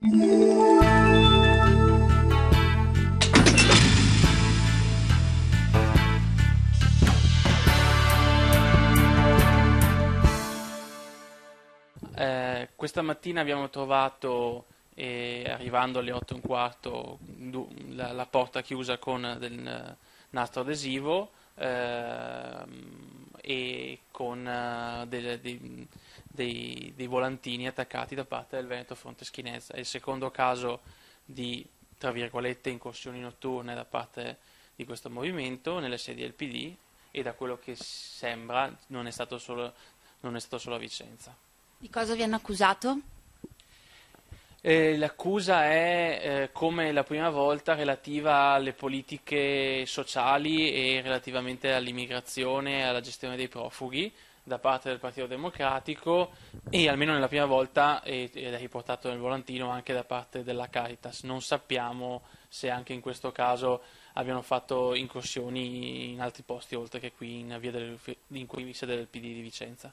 Questa mattina abbiamo trovato, arrivando alle 8 e un quarto, la porta chiusa con del nastro adesivo e con dei volantini attaccati da parte del Veneto Fronteschinese. È il secondo caso di, tra virgolette, incursioni notturne da parte di questo movimento nelle sedi del PD e da quello che sembra non è stato solo a Vicenza. Di cosa vi hanno accusato? L'accusa è, come la prima volta, relativa alle politiche sociali e relativamente all'immigrazione e alla gestione dei profughi da parte del Partito Democratico e almeno nella prima volta, ed è riportato nel volantino, anche da parte della Caritas. Non sappiamo se anche in questo caso abbiano fatto incursioni in altri posti oltre che qui in via in qui in sede del PD di Vicenza.